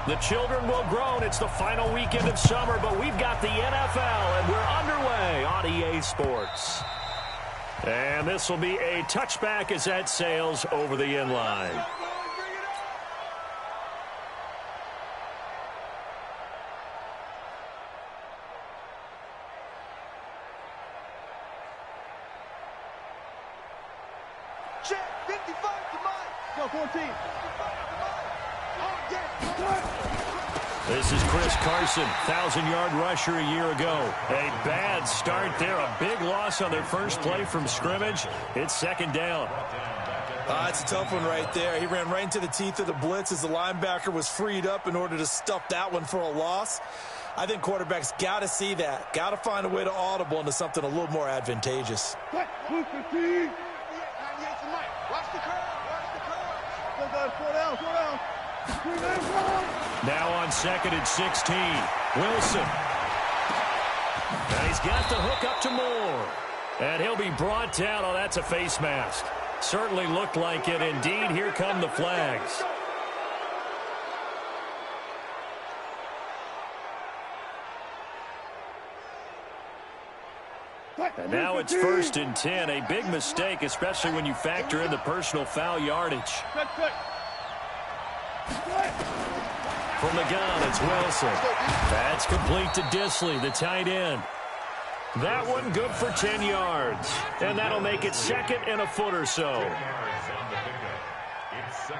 The children will groan. It's the final weekend of summer, but we've got the NFL, and we're underway on EA Sports. And this will be a touchback as that sails over the end line. Check, 55 to mine. Go, 14. This is Chris Carson, 1,000-yard rusher a year ago. A bad start there, a big loss on their first play from scrimmage. It's second down. It's a tough one right there. He ran right into the teeth of the blitz as the linebacker was freed up in order to stuff that one for a loss. I think quarterbacks got to see that. Got to find a way to audible into something a little more advantageous. Watch the curve. Watch the curve. Slow down. Now on second and 16. Wilson. And he's got the hook up to Moore. And he'll be brought down. Oh, that's a face mask. Certainly looked like it. Indeed, here come the flags. And now it's 1st and 10. A big mistake, especially when you factor in the personal foul yardage. From the gun, it's Wilson. That's complete to Disley, the tight end. That one good for 10 yards. And that'll make it second and a foot or so.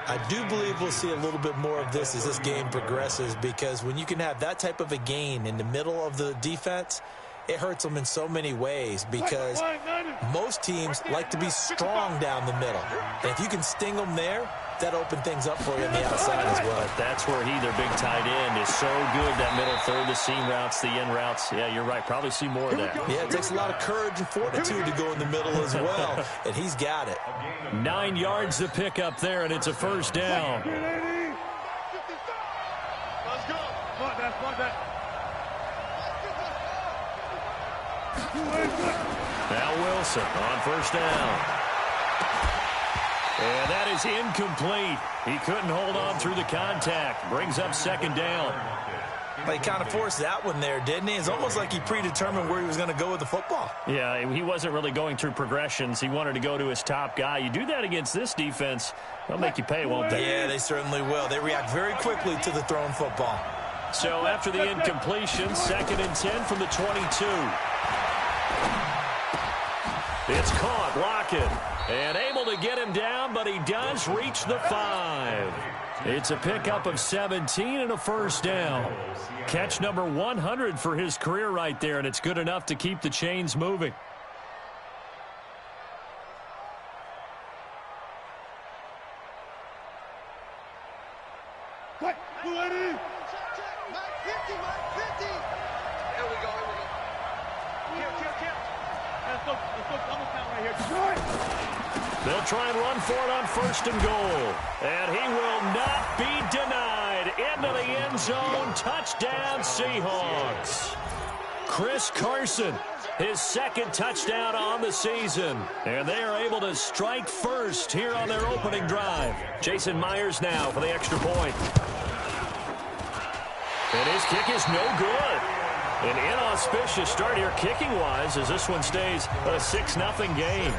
I do believe we'll see a little bit more of this as this game progresses, because when you can have that type of a gain in the middle of the defense, it hurts them in so many ways, because most teams like to be strong down the middle. And if you can sting them there, that opens things up for you on the outside as well. But that's where their big tight end, is so good, that middle third, the seam routes, the in routes. Yeah, you're right. Probably see more of that. Yeah, it takes a lot of courage and fortitude to go in the middle as well, and he's got it. 9 yards to pick up there, and it's a first down. Let's go. Now Wilson on first down. And that is incomplete. He couldn't hold on through the contact. Brings up second down. But he kind of forced that one there, didn't he? It's almost like he predetermined where he was going to go with the football. Yeah, he wasn't really going through progressions. He wanted to go to his top guy. You do that against this defense, they'll make you pay, won't they? Yeah, they certainly will. They react very quickly to the thrown football. So after the incompletion, 2nd and 10 from the 22. It's caught, Lockett. And able to get him down, but he does reach the 5. It's a pickup of 17 and a first down. Catch number 100 for his career right there, and it's good enough to keep the chains moving. They'll try and run for it on 1st and goal. And he will not be denied. Into the end zone. Touchdown, Seahawks. Chris Carson, his 2nd touchdown on the season. And they are able to strike first here on their opening drive. Jason Myers now for the extra point. And his kick is no good. An inauspicious start here kicking-wise as this one stays a 6-0 game.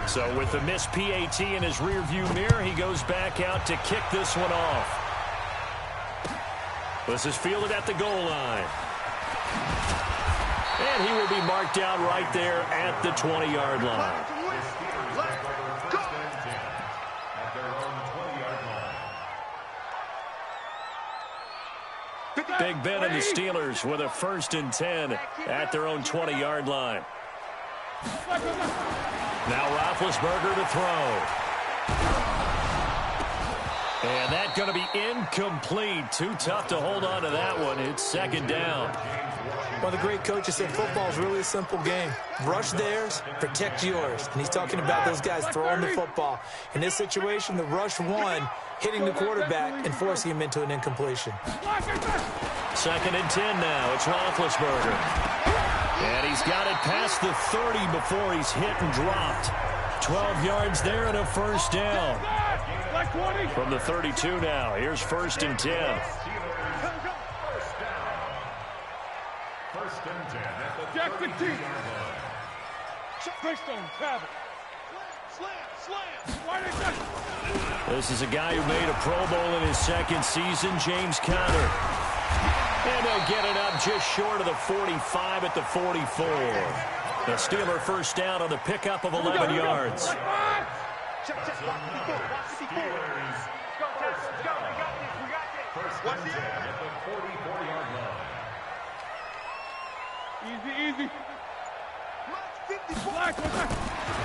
So with the missed PAT in his rearview mirror, he goes back out to kick this one off. This is fielded at the goal line. And he will be marked out right there at the 20-yard line. Big Ben and the Steelers with a 1st and 10 at their own 20-yard line. Now Roethlisberger to throw. And that's going to be incomplete. Too tough to hold on to that one. It's 2nd down. One of the great coaches said football is really a simple game. Rush theirs, protect yours. And he's talking about those guys throwing the football. In this situation, the rush won, hitting the quarterback and forcing him into an incompletion. 2nd and 10 now. It's Roethlisberger. And he's got it past the 30 before he's hit and dropped. 12 yards there and a first down. From the 32 now, here's 1st and 10. First and 10 at the 32-yard line. Greystone, travel. Slam. This is a guy who made a Pro Bowl in his 2nd season, James Conner. And they'll get it up just short of the 45 at the 44. The Steeler first down on the pickup of 11 yards. Check. First and 10 at the 44-yard line. Easy.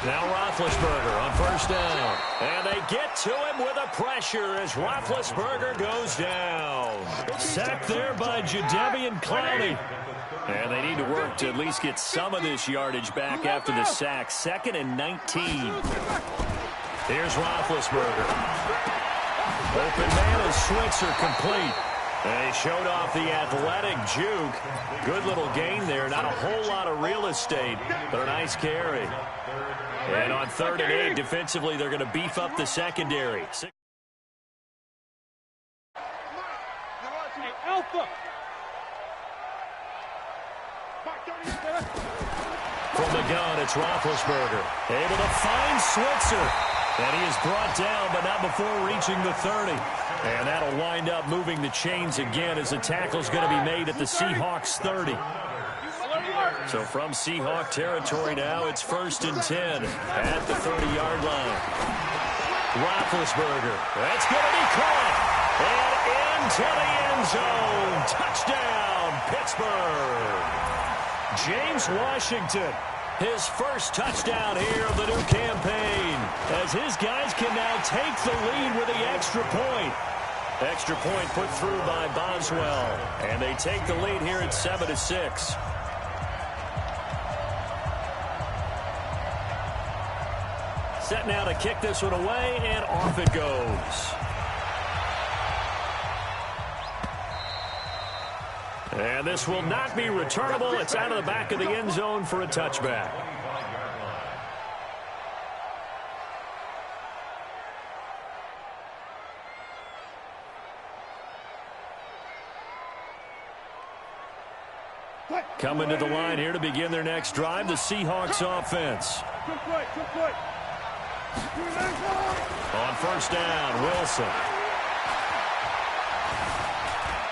Now Roethlisberger on 1st down. And they get to him with a pressure as Roethlisberger goes down. Sacked there by Jadeveon Clowney. And they need to work to at least get some of this yardage back after the sack. 2nd and 19. Here's Roethlisberger. Open man is Switzer complete. And he showed off the athletic juke. Good little gain there. Not a whole lot of real estate, but a nice carry. And on 3rd and 8, defensively, they're going to beef up the secondary. Alpha. From the gun, it's Roethlisberger. Able to find Switzer. And he is brought down, but not before reaching the 30. And that'll wind up moving the chains again as the tackle's going to be made at the Seahawks 30. So from Seahawk territory now, it's 1st and 10 at the 30-yard line. Roethlisberger. That's going to be caught. And into the end zone. Touchdown, Pittsburgh. James Washington. His first touchdown here of the new campaign, as his guys can now take the lead with the extra point. Extra point put through by Boswell, and they take the lead here at 7-6. Set now to kick this one away, and off it goes. And this will not be returnable. It's out of the back of the end zone for a touchback. Coming to the line here to begin their next drive, the Seahawks offense. On 1st down, Wilson.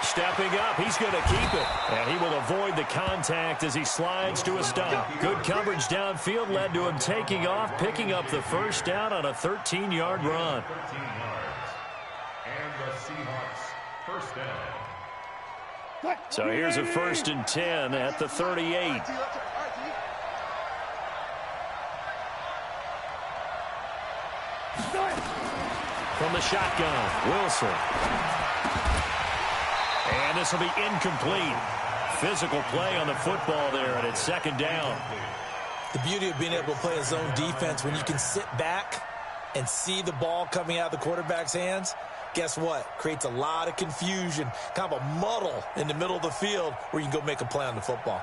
Stepping up, he's going to keep it. And he will avoid the contact as he slides to a stop. Good coverage downfield led to him taking off, picking up the 1st down on a 13-yard run. 13 yards. And the Seahawks first down. So here's a 1st and 10 at the 38. From the shotgun, Wilson. And this will be incomplete. Physical play on the football there, and it's 2nd down. The beauty of being able to play a zone defense when you can sit back and see the ball coming out of the quarterback's hands, guess what? Creates a lot of confusion, kind of a muddle in the middle of the field where you can go make a play on the football.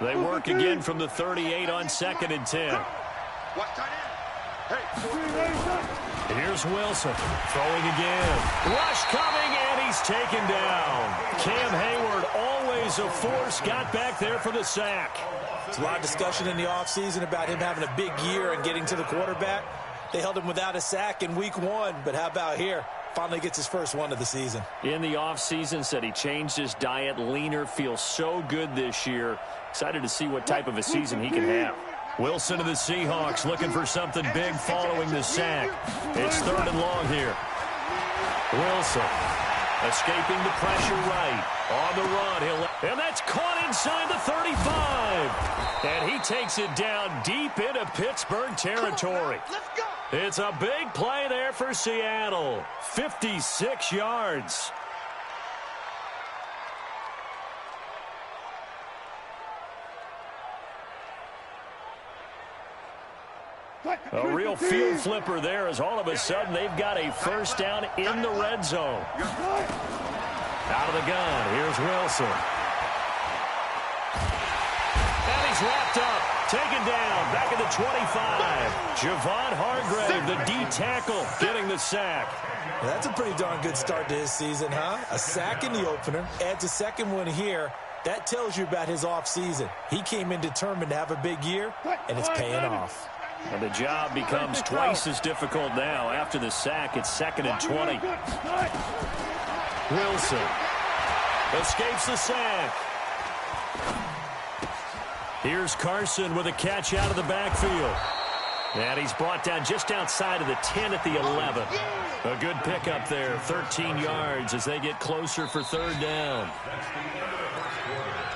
They work again from the 38 on 2nd and 10. Here's Wilson throwing again. Rush coming, and he's taken down. Cam Hayward, always a force, got back there for the sack. There's a lot of discussion in the offseason about him having a big year and getting to the quarterback. They held him without a sack in week 1, but how about here? Finally gets his first one of the season. In the offseason, said he changed his diet, leaner, feels so good this year. Excited to see what type of a season he can have. Wilson to the Seahawks looking for something big following the sack. It's 3rd and long here. Wilson escaping the pressure right. On the run. And that's caught inside the 35. And he takes it down deep into Pittsburgh territory. It's a big play there for Seattle. 56 yards. A real field flipper there as all of a sudden they've got a 1st down in the red zone. Out of the gun, here's Wilson. And he's He's wrapped up, taken down, back at the 25. Javon Hargrave, the D tackle, getting the sack. That's a pretty darn good start to his season, huh? A sack in the opener, adds a second one here. That tells you about his offseason. He came in determined to have a big year, and it's paying off. And the job becomes twice as difficult now. After the sack, it's 2nd and 20. Wilson escapes the sack. Here's Carson with a catch out of the backfield. And he's brought down just outside of the 10 at the 11. A good pickup there, 13 yards as they get closer for 3rd down.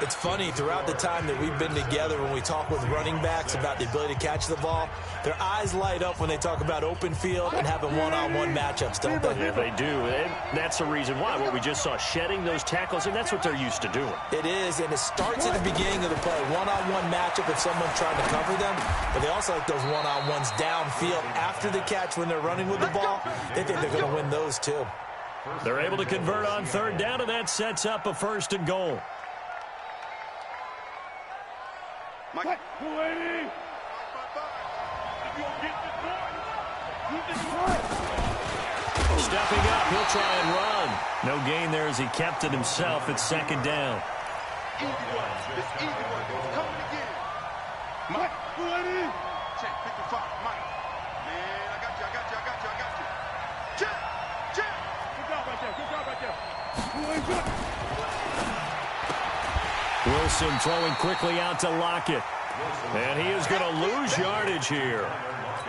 It's funny, throughout the time that we've been together, when we talk with running backs about the ability to catch the ball, their eyes light up when they talk about open field and having one-on-one matchups, don't they? Yeah, they do. And that's the reason why. What we just saw, shedding those tackles, and that's what they're used to doing. It is, and it starts at the beginning of the play. One-on-one matchup if someone's trying to cover them, but they also like those one-on-ones downfield after the catch when they're running with the ball. They think they're going to win those, too. They're able to convert on 3rd down, and that sets up a 1st and goal. Mike. Stepping up, he'll try and run. No gain there as he kept it himself. It's 2nd down. Easy one. This easy one. Coming again. Mike. Check. 55. Mike. Man, I got you. Check. Good job right there. Wilson throwing quickly out to Lockett. And he is going to lose yardage here.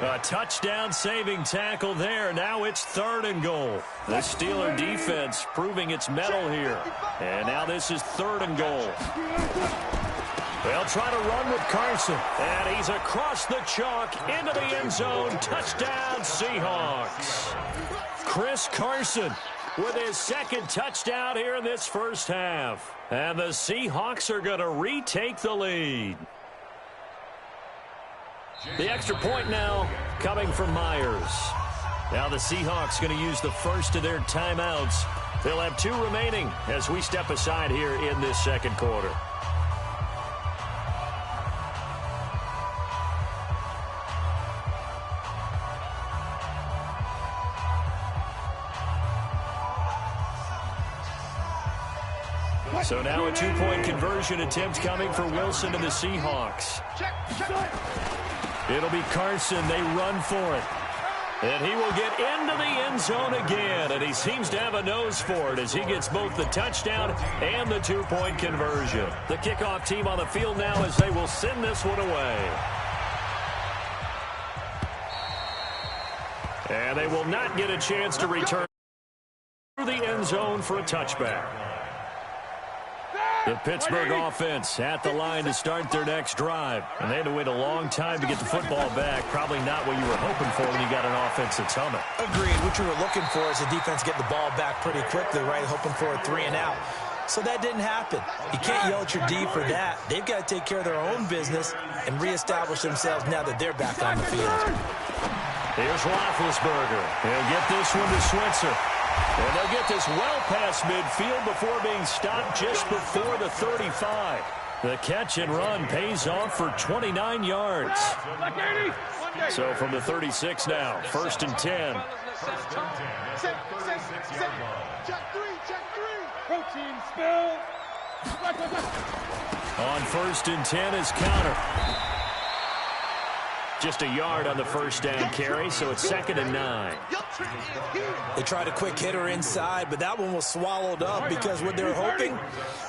A touchdown-saving tackle there. Now it's 3rd and goal. The Steeler defense proving its mettle here. And now this is 3rd and goal. They'll try to run with Carson. And he's across the chalk into the end zone. Touchdown, Seahawks. Chris Carson with his 2nd touchdown here in this first half. And the Seahawks are going to retake the lead. The extra point now coming from Myers. Now the Seahawks going to use the first of their timeouts. They'll have 2 remaining as we step aside here in this 2nd quarter. So now a 2-point conversion attempt coming for Wilson and the Seahawks. It'll be Carson. They run for it. And he will get into the end zone again. And he seems to have a nose for it as he gets both the touchdown and the 2-point conversion. The kickoff team on the field now as they will send this one away. And they will not get a chance to return through the end zone for a touchback. The Pittsburgh offense at the line to start their next drive. And they had to wait a long time to get the football back. Probably not what you were hoping for when you got an offense that's humming. Agreed. What you were looking for is the defense get the ball back pretty quickly, right? Hoping for a 3 and out. So that didn't happen. You can't yell at your D for that. They've got to take care of their own business and reestablish themselves now that they're back on the field. Here's Roethlisberger. He'll get this one to Switzer. And they'll get this well past midfield before being stopped just before the 35. The catch and run pays off for 29 yards. So from the 36 now, 1st and 10. Protein spill. On 1st and 10 is counter. Just a yard on the 1st down carry, so it's 2nd and 9. They tried a quick hitter inside, but that one was swallowed up because what they're hoping,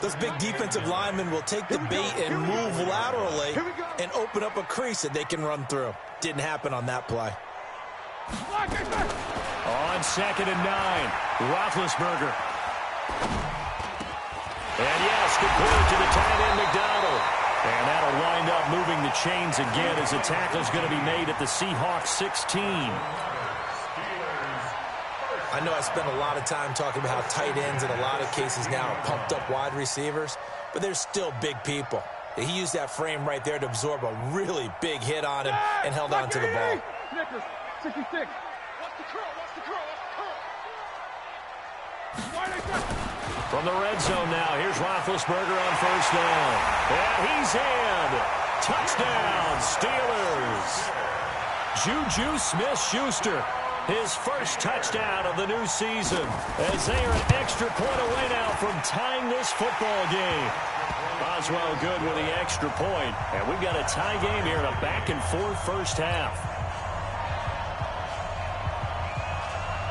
those big defensive linemen will take the bait and move laterally and open up a crease that they can run through. Didn't happen on that play. On 2nd and 9, Roethlisberger. And yes, good play to the tight end, McDonald. And that'll wind up moving the chains again as the tackle is going to be made at the Seahawks 16. I know I spent a lot of time talking about how tight ends in a lot of cases now are pumped up wide receivers, but they're still big people. He used that frame right there to absorb a really big hit on him and held on to the ball. Snickers, 66. Watch the curl. From the red zone now, here's Roethlisberger on 1st down. And he's in. Touchdown, Steelers. Juju Smith-Schuster, his first touchdown of the new season, as they are an extra point away now from tying this football game. Boswell good with the extra point, and we've got a tie game here in a back-and-forth first half.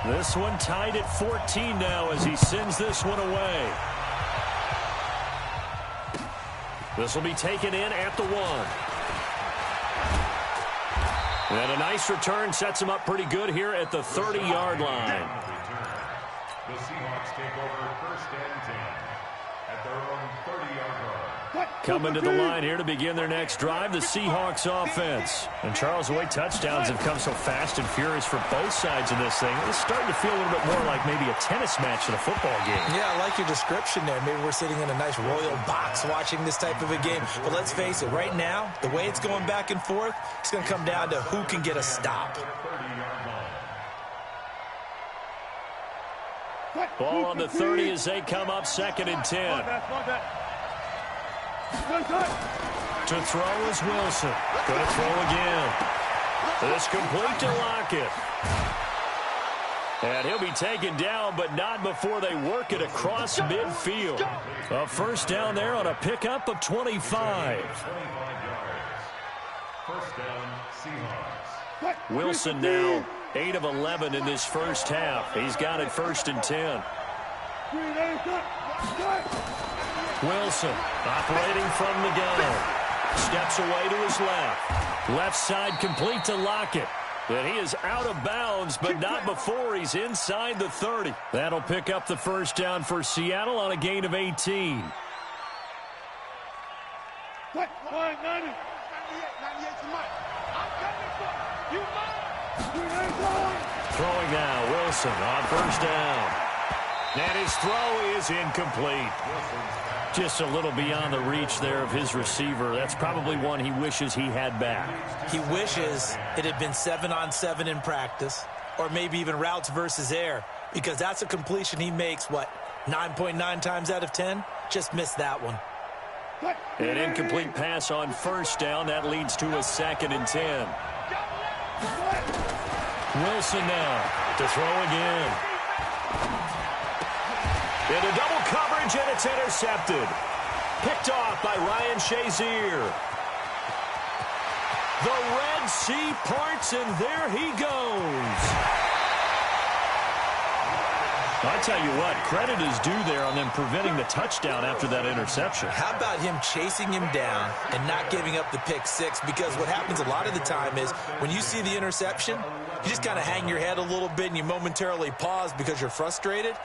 This one tied at 14 now as he sends this one away. This will be taken in at the 1. And a nice return sets him up pretty good here at the 30-yard line. The Seahawks take over 1st and 10 at their own 30-yard line. Coming to the line here to begin their next drive, the Seahawks offense. And Charles, the way touchdowns have come so fast and furious for both sides of this thing, it's starting to feel a little bit more like maybe a tennis match than a football game. Yeah, I like your description there. Maybe we're sitting in a nice royal box watching this type of a game. But let's face it, right now, the way it's going back and forth, it's going to come down to who can get a stop. Ball on the 30 as they come up 2nd and 10. To throw is Wilson. Going to throw again. It's complete to Lockett. And he'll be taken down, but not before they work it across midfield. A first down there on a pickup of 25. First down, Seahawks. Wilson now 8 of 11 in this first half. He's got it 1st and 10. Wilson operating from the gun. Steps away to his left. Left side complete to Lockett. And he is out of bounds, but not before he's inside the 30. That'll pick up the first down for Seattle on a gain of 18. Throwing now, Wilson on first down. And his throw is incomplete. Just a little beyond the reach there of his receiver. That's probably one he wishes he had back. He wishes it had been 7-on-7 in practice, or maybe even routes versus air, because that's a completion he makes, 9.9 times out of 10? Just missed that one. An incomplete pass on first down. That leads to a 2nd and 10. Wilson now to throw again. Into double coverage, and it's intercepted. Picked off by Ryan Shazier. The Red Sea parts, and there he goes. I tell you what, credit is due there on them preventing the touchdown after that interception. How about him chasing him down and not giving up the pick six? Because what happens a lot of the time is when you see the interception, you just kind of hang your head a little bit and you momentarily pause because you're frustrated.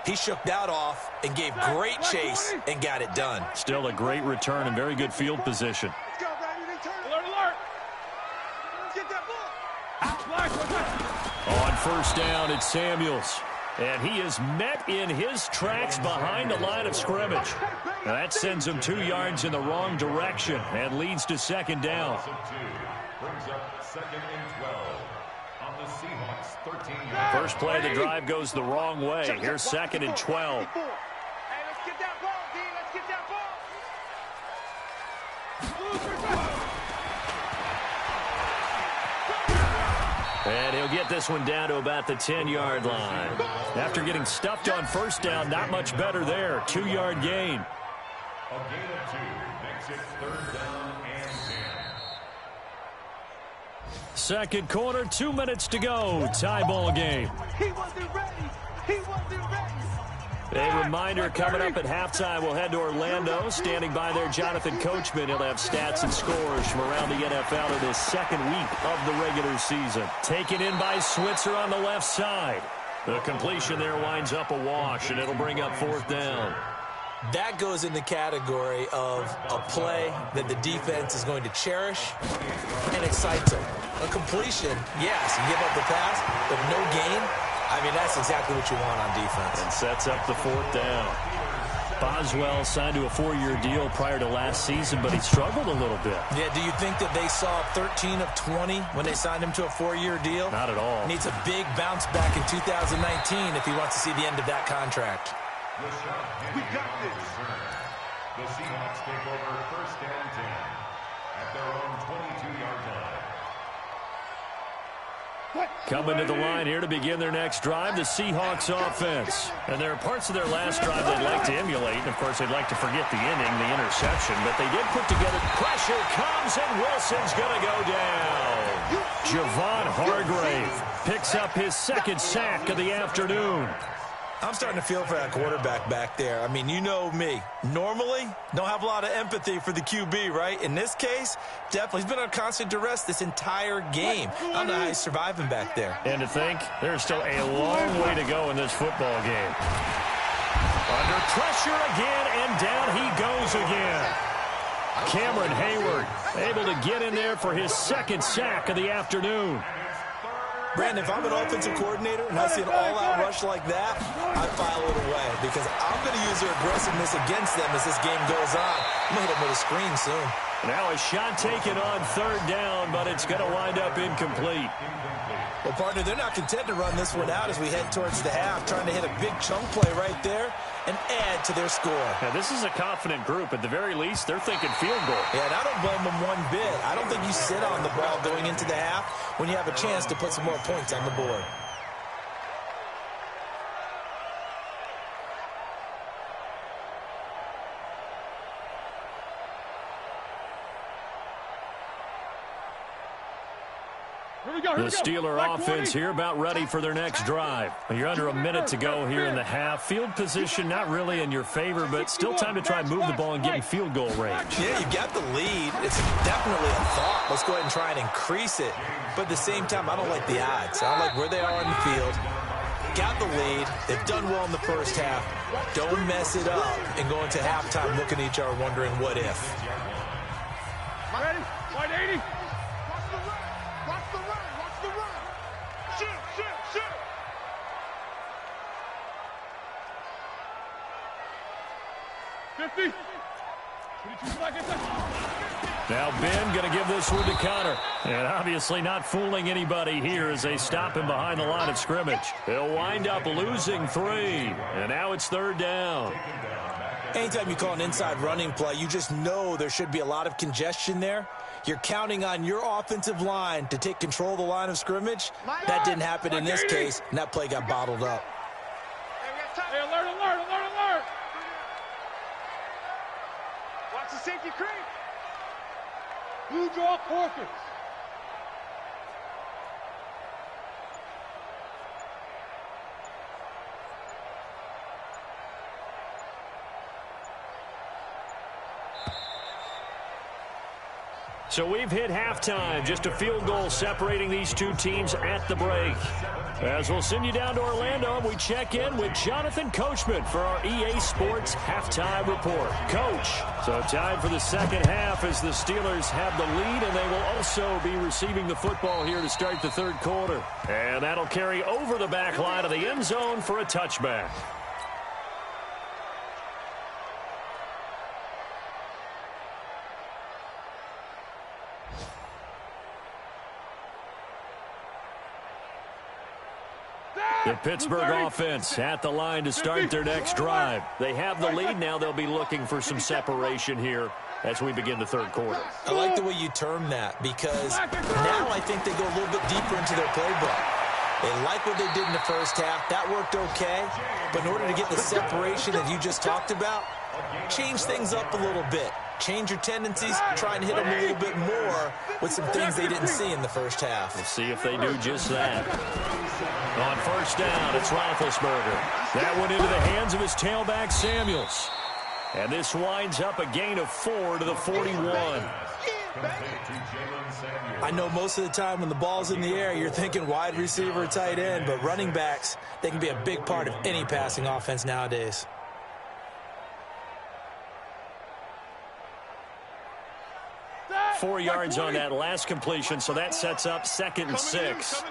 He shook that off and gave great chase and got it done. Still a great return and very good field position. Let's go, Brady. Alert, alert. Get that ball. On first down, it's Samuels. And he is met in his tracks behind the line of scrimmage. Now that sends him 2 yards in the wrong direction and leads to second down. Brings up 2nd and 12 on the Seahawks 13. First play of the drive goes the wrong way. Here's 2nd and 12. Hey, let's get that ball, D. Let's get that ball. And he'll get this one down to about the 10-yard line. After getting stuffed on first down, not much better there. 2-yard gain. A gain of 2 makes it 3rd down and 10. Second quarter, 2 minutes to go. Tie ball game. He wasn't ready. He wasn't ready. A reminder coming up at halftime, we'll head to Orlando. Standing by there, Jonathan Coachman. He'll have stats and scores from around the NFL in this second week of the regular season. Taken in by Switzer on the left side. The completion there winds up a wash, and it'll bring up 4th down. That goes in the category of a play that the defense is going to cherish and excites them. A completion, yes, you give up the pass, but no gain. I mean, that's exactly what you want on defense. And sets up the 4th down. Boswell signed to a 4-year deal prior to last season, but he struggled a little bit. Yeah, do you think that they saw 13 of 20 when they signed him to a 4-year deal? Not at all. Needs a big bounce back in 2019 if he wants to see the end of that contract. We got this. The Seahawks take over 1st and 10 at Coming to the line here to begin their next drive, the Seahawks offense. And there are parts of their last drive they'd like to emulate. And, of course, they'd like to forget the inning, the interception. But they did put together. Pressure comes, and Wilson's going to go down. Javon Hargrave picks up his second sack of the afternoon. I'm starting to feel for that quarterback back there. I mean, you know me. Normally, don't have a lot of empathy for the QB, right? In this case, definitely. He's been on constant duress this entire game. I don't know how he's surviving back there. And to think, there's still a long way to go in this football game. Under pressure again, and down he goes again. Cameron Hayward able to get in there for his second sack of the afternoon. Brandon, if I'm an offensive coordinator and I see an all-out rush like that, I file it away because I'm going to use their aggressiveness against them as this game goes on. I'm going to hit them with a screen soon. Now a shot taken on third down, but it's going to wind up incomplete. Well, partner, they're not content to run this one out as we head towards the half, trying to hit a big chunk play right there and add to their score. Now, this is a confident group. At the very least, they're thinking field goal. Yeah, and I don't blame them one bit. I don't think you sit on the ball going into the half when you have a chance to put some more points on the board. The Steeler offense here about ready for their next drive. You're under a minute to go here in the half. Field position not really in your favor, but still time to try and move the ball and get in field goal range. Yeah, you got the lead. It's definitely a thought. Let's go ahead and try and increase it. But at the same time, I don't like the odds. I don't like where they are on the field. Got the lead. They've done well in the first half. Don't mess it up and go into halftime looking at each other wondering what if. Ready? Wide 80. Now Ben going to give this one to Connor. And obviously not fooling anybody here as they stop him behind the line of scrimmage. They'll wind up losing 3. And now it's third down. Anytime you call an inside running play, you just know there should be a lot of congestion there. You're counting on your offensive line to take control of the line of scrimmage. That didn't happen in this case, and that play got bottled up. Hey, alert, alert, alert, alert. Watch the safety creep. Blue draw forfeits. So we've hit halftime, just a field goal separating these two teams at the break. As we'll send you down to Orlando, and we check in with Jonathan Coachman for our EA Sports Halftime Report. Coach, so time for the second half as the Steelers have the lead, and they will also be receiving the football here to start the third quarter. And that'll carry over the back line of the end zone for a touchback. The Pittsburgh offense at the line to start their next drive. They have the lead. Now they'll be looking for some separation here as we begin the third quarter. I like the way you term that because now I think they go a little bit deeper into their playbook. They like what they did in the first half. That worked okay. But in order to get the separation that you just talked about, change things up a little bit. Change your tendencies, try and hit them a little bit more with some things they didn't see in the first half. We'll see if they do just that. On first down, it's Roethlisberger. That went into the hands of his tailback, Samuels. And this winds up a gain of 4 to the 41. I know most of the time when the ball's in the air, you're thinking wide receiver, tight end, but running backs, they can be a big part of any passing offense nowadays. Four yards on that last completion, so that sets up 2nd and 6.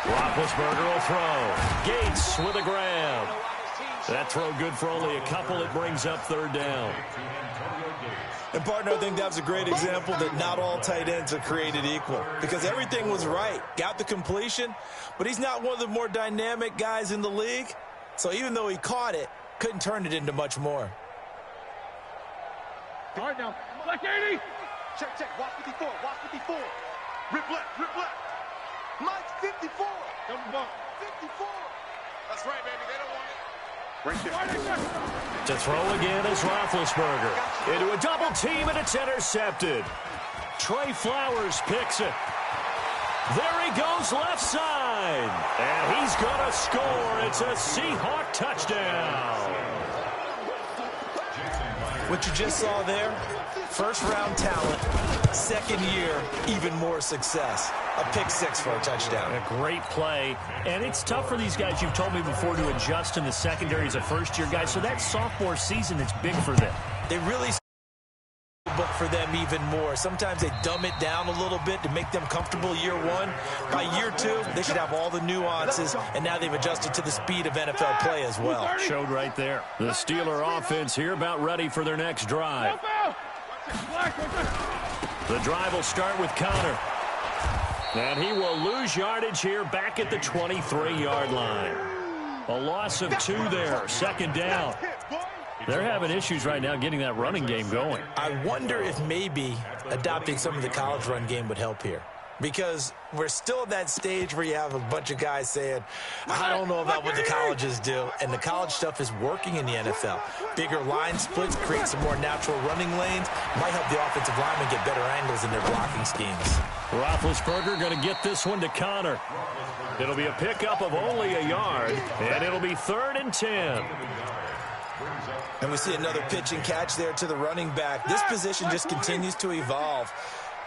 Roethlisberger will throw. Gates with a grab. That throw good for only a couple. It brings up third down. And, partner, I think that was a great example that not all tight ends are created equal because everything was right. Got the completion, but he's not one of the more dynamic guys in the league. So even though he caught it, couldn't turn it into much more. All right, now, black 80. Check, check. Watch 54. Watch 54. Rip left, rip left. Mike's 54. Double bump. 54. That's right, baby. They don't want it. Right there. To throw again is Roethlisberger. Into a double team, and it's intercepted. Trey Flowers picks it. There he goes left side. And he's going to score. It's a Seahawk touchdown. What you just saw there, first-round talent, second year, even more success. A pick six for a touchdown. A great play. And it's tough for these guys, you've told me before, to adjust in the secondary as a first-year guy. So that sophomore season, it's big for them. They really book for them even more. Sometimes they dumb it down a little bit to make them comfortable year one. By year two, they should have all the nuances, and now they've adjusted to the speed of NFL play as well. Showed right there. The Steeler offense here about ready for their next drive. The drive will start with Connor. And he will lose yardage here back at the 23-yard line. A loss of 2 there, second down. They're having issues right now getting that running game going. I wonder if maybe adopting some of the college run game would help here. Because we're still at that stage where you have a bunch of guys saying, I don't know about what the colleges do. And the college stuff is working in the NFL. Bigger line splits, create some more natural running lanes. Might help the offensive linemen get better angles in their blocking schemes. Roethlisberger going to get this one to Connor. It'll be a pickup of only a yard, and it'll be 3rd and 10. And we see another pitch and catch there to the running back. This position just continues to evolve.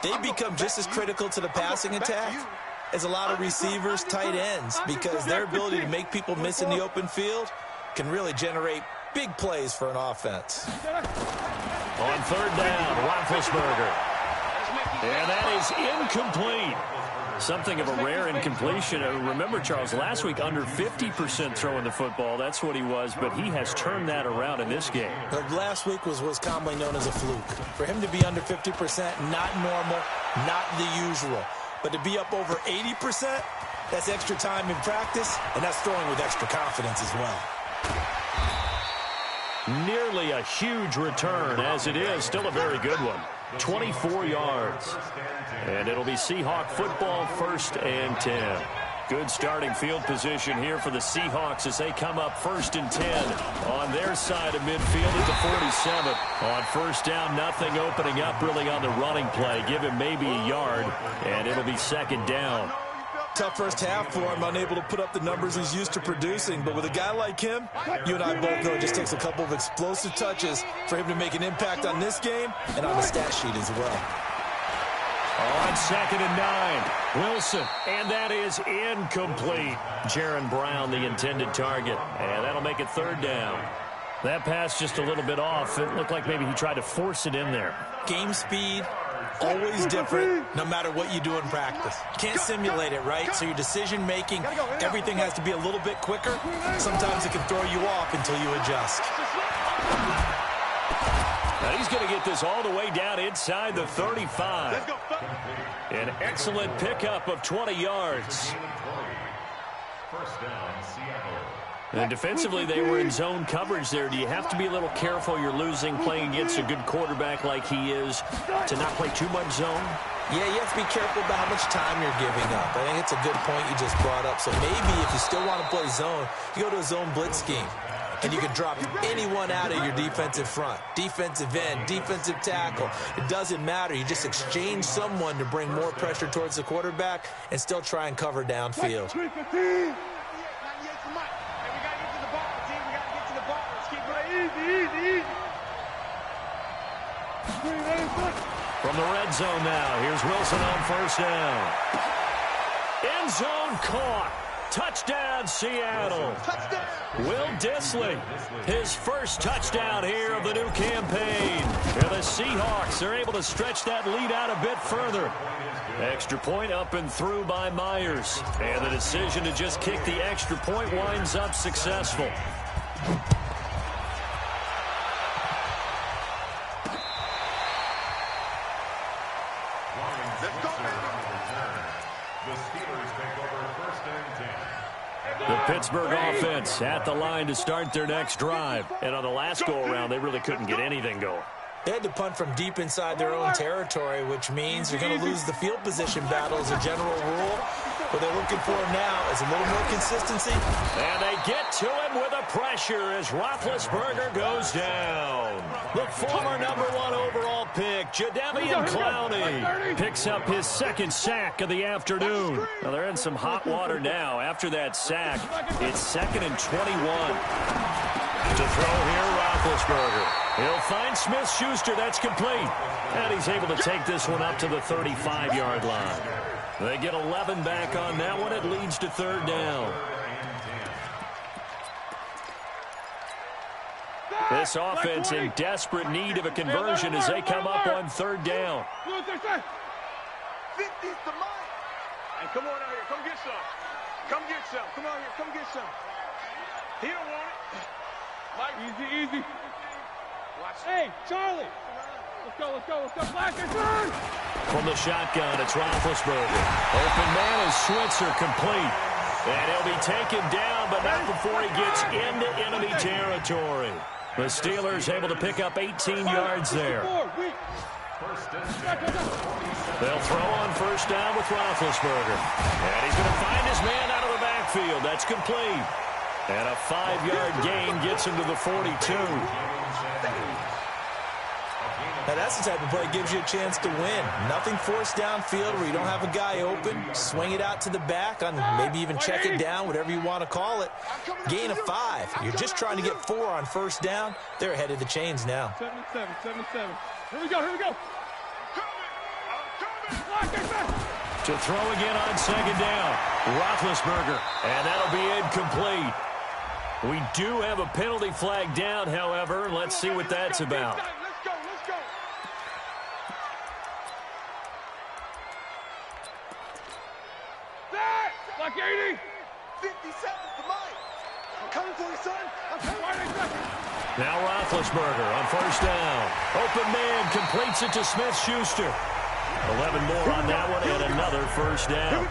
They become just as critical to the passing attack as a lot of receivers, tight ends, because their ability to make people miss in the open field can really generate big plays for an offense. On 3rd down, Roethlisberger. And that is incomplete. Something of a rare incompletion. Remember, Charles, last week under 50% throwing the football. That's what he was, but he has turned that around in this game. Last week was commonly known as a fluke. For him to be under 50%, not normal, not the usual. But to be up over 80%, that's extra time in practice, and that's throwing with extra confidence as well. Nearly a huge return, as it is. Still a very good one. 24 yards. And it'll be Seahawk football, 1st and 10. Good starting field position here for the Seahawks as they come up 1st and 10 on their side of midfield at the 47. On 1st down, nothing opening up really on the running play. Give him maybe a yard, and it'll be 2nd down. Tough first half for him, unable to put up the numbers he's used to producing. But with a guy like him, you and I both know it just takes a couple of explosive touches for him to make an impact on this game and on the stat sheet as well. On 2nd and 9, Wilson, and that is incomplete. Jaron Brown, the intended target, and that'll make it 3rd down. That pass just a little bit off. It looked like maybe he tried to force it in there. Game speed, always different, no matter what you do in practice. Can't simulate it, right? So your decision-making, everything has to be a little bit quicker. Sometimes it can throw you off until you adjust. Now he's going to get this all the way down inside the 35. An excellent pickup of 20 yards. 1st down, Seattle. And defensively, they were in zone coverage there. Do you have to be a little careful? You're losing playing against a good quarterback like he is to not play too much zone? Yeah, you have to be careful about how much time you're giving up. I think it's a good point you just brought up. So maybe if you still want to play zone, you go to a zone blitz scheme. And you can drop anyone out of your defensive front. Defensive end, defensive tackle. It doesn't matter. You just exchange someone to bring more pressure towards the quarterback and still try and cover downfield. From the red zone now, here's Wilson on 1st down. End zone caught. Touchdown, Seattle. Touchdown. Will Dissly, his first touchdown here of the new campaign. And the Seahawks are able to stretch that lead out a bit further. Extra point up and through by Myers. And the decision to just kick the extra point winds up successful. The Pittsburgh offense at the line to start their next drive. And on the last go-around, they really couldn't get anything going. They had to punt from deep inside their own territory, which means you're going to lose the field position battle as a general rule. What they're looking for now is a little more consistency. And they get to him with a pressure as Roethlisberger goes down. The former #1 overall pick, Jadeveon Clowney, picks up his second sack of the afternoon. Now they're in some hot water now. After that sack, it's 2nd and 21. To throw here, Roethlisberger. He'll find Smith-Schuster. That's complete. And he's able to take this one up to the 35-yard line. They get 11 back on that one. It leads to 3rd down. This offense in desperate need of a conversion as they come up on 3rd down. 50's the mine. Hey, come on out here. Come get some. Come get some. Come on here. Come get some. He don't want it. Mike. Easy. Watch. Hey, Charlie. Let's go. Black and turn. From the shotgun, it's Roethlisberger. Open man is Switzer, complete. And he'll be taken down, but not before he gets into enemy territory. The Steelers able to pick up 18 yards there. They'll throw on 1st down with Roethlisberger. And he's going to find his man out of the backfield. That's complete. And a 5-yard gain gets him to the 42. Now, that's the type of play that gives you a chance to win. Nothing forced downfield where you don't have a guy open. Swing it out to the back on maybe even check it down, whatever you want to call it. Gain of 5. You're just trying to get 4 on 1st down. They're ahead of the chains now. 77. Here we go. To throw again on 2nd down. Roethlisberger. And that'll be incomplete. We do have a penalty flag down, however. Let's see what that's about. Let's go. Black 80. 57's the mine. I'm coming for you, son. I'm coming. Now Roethlisberger on 1st down. Open man completes it to Smith-Schuster. 11 more on that one and another 1st down.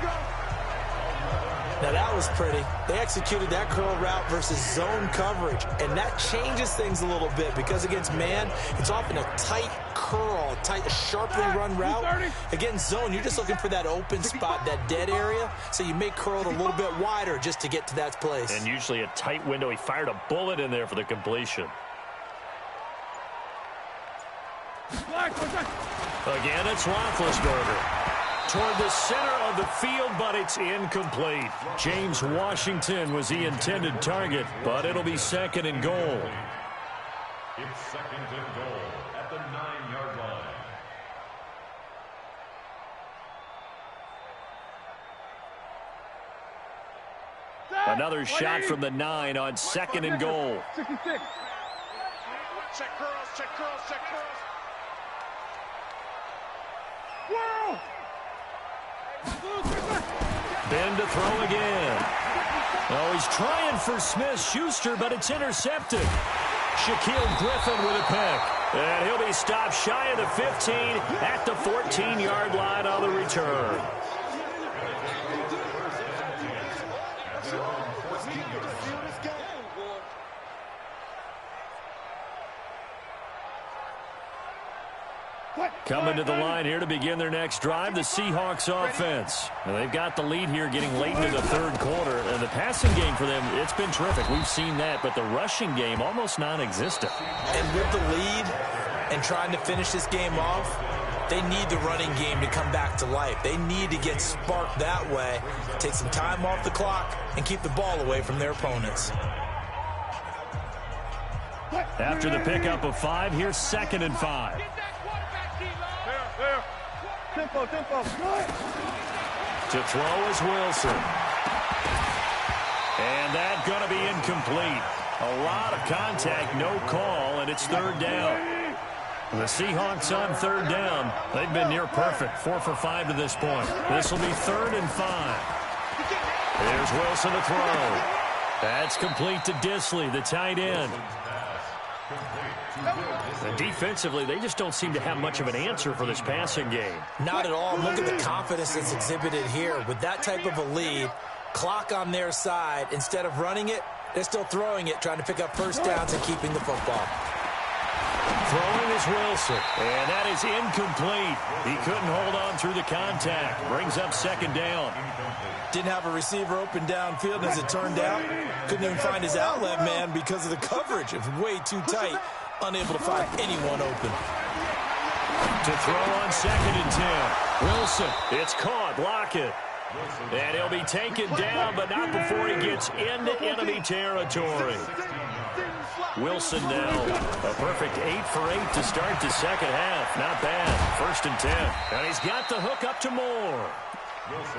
Now, that was pretty. They executed that curl route versus zone coverage, and that changes things a little bit because against man, it's often a tight curl, a sharply run route. Against zone, you're just looking for that open spot, that dead area, so you may curl it a little bit wider just to get to that place. And usually a tight window. He fired a bullet in there for the completion. Again, it's Roethlisberger. Toward the center of the field, but it's incomplete. James Washington was the intended target, but it'll be 2nd and goal. It's 2nd and goal at the 9-yard line. Another shot from the 9 on 2nd and goal. 66. Check curls. Whirl. Ben to throw again. Oh, he's trying for Smith-Schuster, but it's intercepted. Shaquille Griffin with a pick. And he'll be stopped shy of the 15 at the 14-yard line on the return. Coming to the line here to begin their next drive, the Seahawks offense. And they've got the lead here getting late into the 3rd quarter. And the passing game for them, it's been terrific. We've seen that, but the rushing game almost non-existent. And with the lead and trying to finish this game off, they need the running game to come back to life. They need to get sparked that way, take some time off the clock, and keep the ball away from their opponents. After the pickup of 5, here's 2nd and 5. There. Tempo. To throw is Wilson. And that's going to be incomplete. A lot of contact, no call, and it's 3rd down. The Seahawks on 3rd down. They've been near perfect, 4 for 5 to this point. This will be 3rd and 5. Here's Wilson to throw. That's complete to Disley, the tight end. And defensively, they just don't seem to have much of an answer for this passing game. Not at all. Look at the confidence that's exhibited here. With that type of a lead, clock on their side, instead of running it, they're still throwing it, trying to pick up 1st downs and keeping the football. Throwing is Wilson, and that is incomplete. He couldn't hold on through the contact. Brings up second down. Didn't have a receiver open downfield, as it turned out. Couldn't even find his outlet man because of the coverage. It was way too tight. Unable to find anyone open. To throw on second and 10. Wilson, it's caught. Lockett. And he'll be taken down, but not before he gets into enemy territory. Wilson now a perfect 8 for 8 to start the second half. Not bad. First and 10. And he's got the hook up to Moore.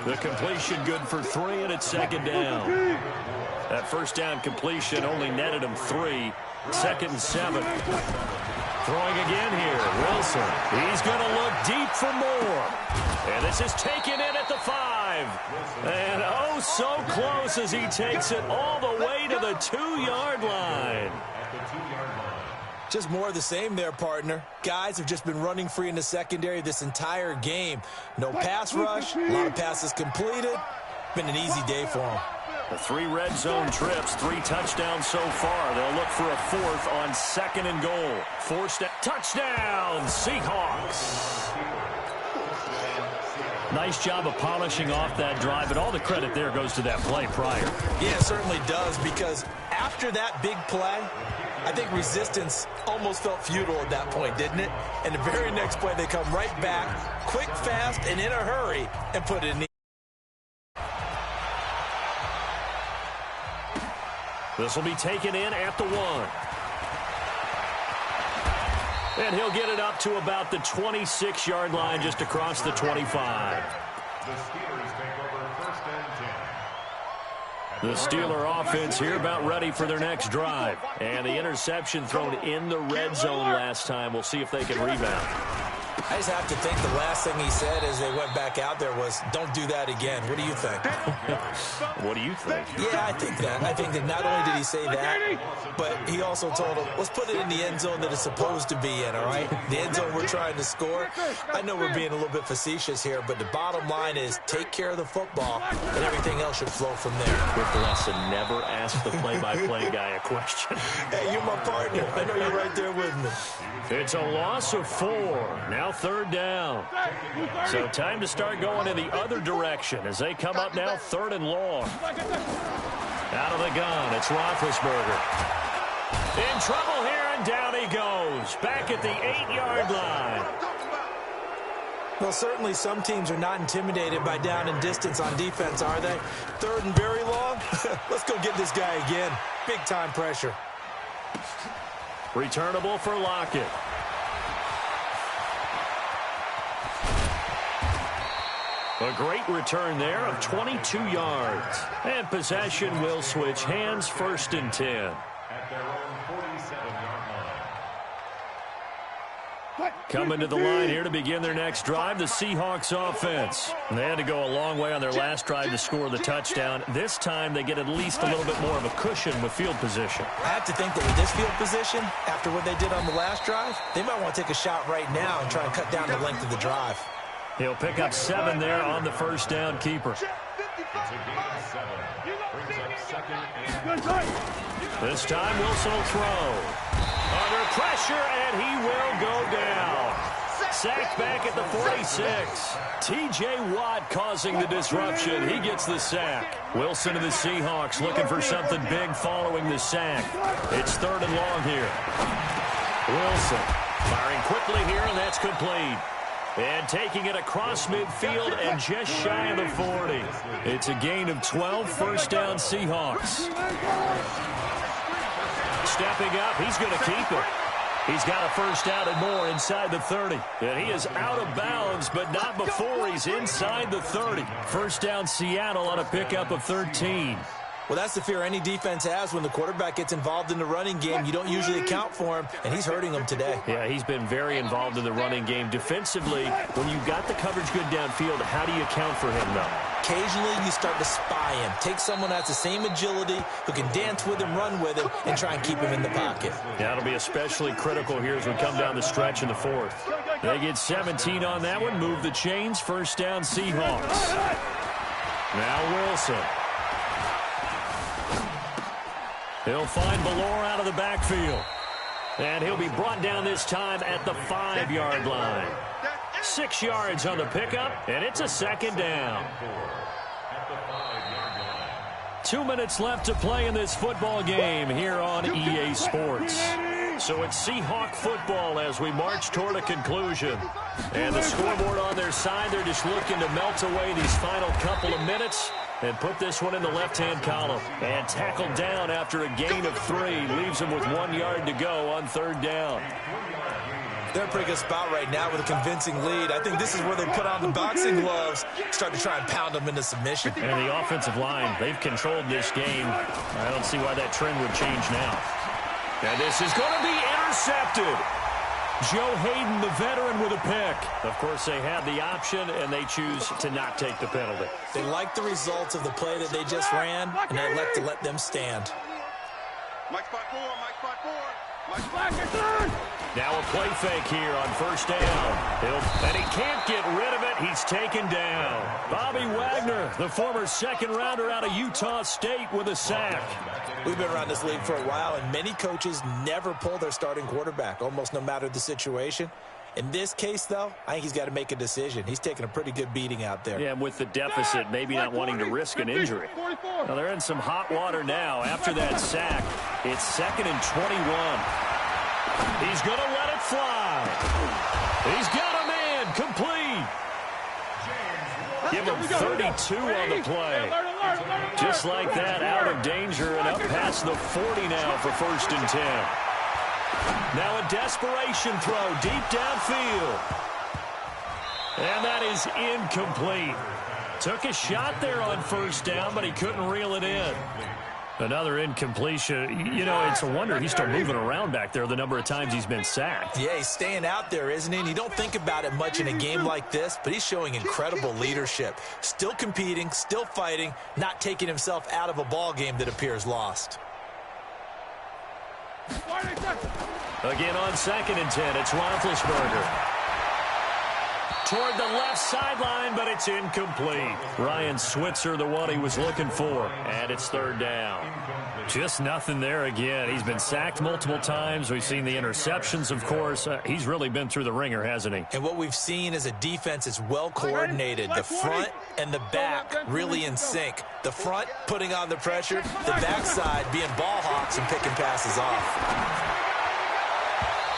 The completion good for 3, and it's second down. That first down completion only netted him 3. Second and 7. Throwing again here. Wilson. He's going to look deep for Moore. And this is taken in at the 5. And oh, so close as he takes it all the way to the 2-yard line. Just more of the same there, partner. Guys have just been running free in the secondary this entire game. No pass rush, a lot of passes completed. Been an easy day for them. The 3 red zone trips, 3 touchdowns so far. They'll look for a 4th on second and goal. Forced touchdown, Seahawks. Nice job of polishing off that drive, and all the credit there goes to that play prior. Yeah, it certainly does, because after that big play, I think resistance almost felt futile at that point, didn't it? And the very next play, they come right back, quick, fast, and in a hurry, and put it in the... This will be taken in at the 1. And he'll get it up to about the 26-yard line, just across the 25. The Steelers take over first and 10. The Steeler offense here about ready for their next drive. And the interception thrown in the red zone last time. We'll see if they can rebound. I just have to think the last thing he said as they went back out there was, don't do that again. What do you think? What do you think? Yeah, I think that. I think that not only did he say that, but he also told him, let's put it in the end zone that it's supposed to be in, all right? The end zone we're trying to score. I know we're being a little bit facetious here, but the bottom line is take care of the football, and everything else should flow from there. Good lesson. Never ask the play-by-play guy a question. Hey, you're my partner. I know you're right there with me. It's a loss of 4. Now third down. So time to start going in the other direction as they come up now 3rd and long. Out of the gun, it's Roethlisberger. In trouble here, and down he goes. Back at the 8-yard line. Well, certainly some teams are not intimidated by down and distance on defense, are they? 3rd and very long? Let's go get this guy again. Big-time pressure. Returnable for Lockett. A great return there of 22 yards. And possession will switch hands, 1st and 10. At their own 47-yard line. Coming to the line here to begin their next drive, the Seahawks offense. They had to go a long way on their last drive to score the touchdown. This time they get at least a little bit more of a cushion with field position. I have to think that with this field position, after what they did on the last drive, they might want to take a shot right now and try and cut down the length of the drive. He'll pick up 7 there on the first down keeper. It's a gain of 7. Brings up second and 3. This time Wilson will throw. Under pressure, and he will go down. Sacked back at the 46. T.J. Watt causing the disruption. He gets the sack. Wilson and the Seahawks looking for something big following the sack. It's 3rd and long here. Wilson firing quickly here, and that's complete. And taking it across midfield and just shy of the 40. It's a gain of 12, first down Seahawks. Stepping up, he's going to keep it. He's got a first down and more inside the 30. And he is out of bounds, but not before he's inside the 30. First down Seattle on a pickup of 13. Well, that's the fear any defense has when the quarterback gets involved in the running game. You don't usually account for him, and he's hurting them today. Yeah, he's been very involved in the running game. Defensively, when you've got the coverage good downfield, how do you account for him, though? Occasionally, you start to spy him. Take someone that's the same agility, who can dance with him, run with him, and try and keep him in the pocket. That'll be especially critical here as we come down the stretch in the 4th. They get 17 on that one. Move the chains. First down, Seahawks. Now Wilson. He'll find Ballore out of the backfield. And he'll be brought down this time at the 5-yard line. 6 yards on the pickup, and it's a second down. 2 minutes left to play in this football game here on EA Sports. So it's Seahawk football as we march toward a conclusion. And the scoreboard on their side, they're just looking to melt away these final couple of minutes and put this one in the left-hand column. And tackled down after a gain of 3. Leaves them with 1 yard to go on 3rd down. They're in a pretty good spot right now with a convincing lead. I think this is where they put on the boxing gloves, start to try and pound them into submission. And the offensive line, they've controlled this game. I don't see why that trend would change now. And this is going to be intercepted. Joe Hayden, the veteran, with a pick. Of course, they had the option, and they choose to not take the penalty. They like the results of the play that they just ran, and they elect to let them stand. Mike spot 4, Mike spot 4. Mike spot 4. Now a play fake here on 1st down. And he can't get rid of it. He's taken down. Bobby Wagner, the former 2nd-rounder out of Utah State, with a sack. We've been around this league for a while, and many coaches never pull their starting quarterback, almost no matter the situation. In this case, though, I think he's got to make a decision. He's taking a pretty good beating out there. Yeah, with the deficit, maybe not wanting to risk an injury. Now, they're in some hot water now. After that sack, it's 2nd and 21. He's going to let it fly. He's got a man complete. Give him 32 on the play. Just like that, out of danger and up past the 40 now for 1st and 10. Now a desperation throw deep downfield. And that is incomplete. Took a shot there on 1st down, but he couldn't reel it in. Another incompletion. You know, it's a wonder he's still moving around back there the number of times he's been sacked. Yeah, he's staying out there, isn't he? And you don't think about it much in a game like this, but he's showing incredible leadership. Still competing, still fighting, not taking himself out of a ball game that appears lost. Again on 2nd and 10, it's Roethlisberger. Toward the left sideline, but it's incomplete. Ryan Switzer, the one he was looking for. And it's 3rd down. Just nothing there again. He's been sacked multiple times. We've seen the interceptions, of course. He's really been through the ringer, hasn't he? And what we've seen is a defense that's well coordinated. The front and the back really in sync. The front putting on the pressure, the backside being ball hawks and picking passes off.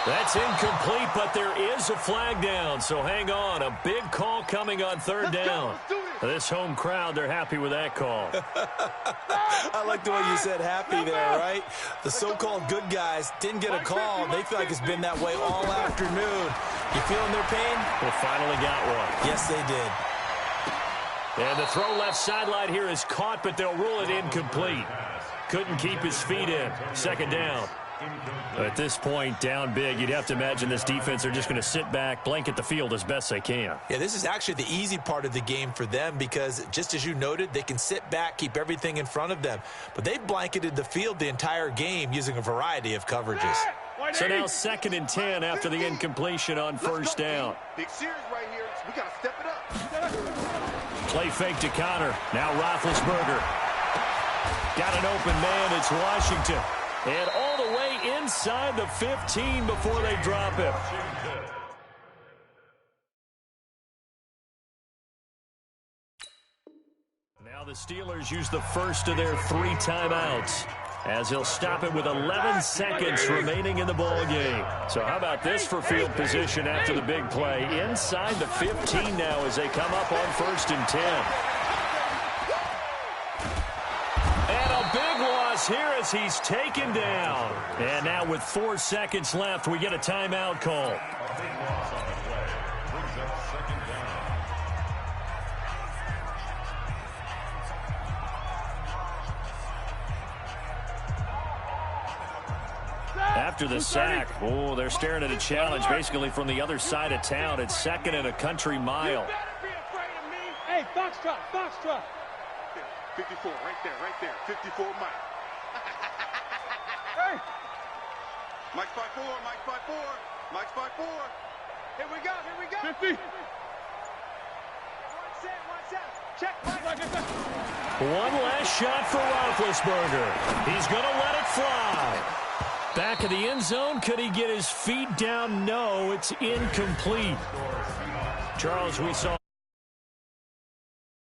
That's incomplete, but there is a flag down, so hang on. A big call coming on 3rd down. This home crowd, they're happy with that call. I like the way you said happy there, right? The so-called good guys didn't get a call. They feel like it's been that way all afternoon. You feeling their pain? They finally got one. Yes, they did. And the throw left sideline here is caught, but they'll rule it incomplete. Couldn't keep his feet in. 2nd down. At this point, down big, you'd have to imagine this defense are just going to sit back, blanket the field as best they can. Yeah, this is actually the easy part of the game for them because, just as you noted, they can sit back, keep everything in front of them. But they've blanketed the field the entire game using a variety of coverages. So now 2nd and 10 after the incompletion on 1st down. Big series right here. We got to step it up. Play fake to Connor. Now Roethlisberger. Got an open man. It's Washington. And all the way inside the 15 before they drop him. Now the Steelers use the first of their 3 timeouts as he'll stop it with 11 seconds remaining in the ball game. So how about this for field position after the big play? Inside the 15 now as they come up on 1st and 10. Here as he's taken down. And now with 4 seconds left, we get a timeout call. After the sack, oh, they're staring at a challenge basically from the other side of town. It's 2nd and a country mile. Hey, Foxtrot, Foxtrot. 54, right there. 54, Mike. Hey. Mike spot 4, Mike spot 4, Mike spot 4. Here we go. 50. One set. Check, Mike. One last shot for Roethlisberger. He's going to let it fly. Back of the end zone. Could he get his feet down? No, it's incomplete. Charles, we saw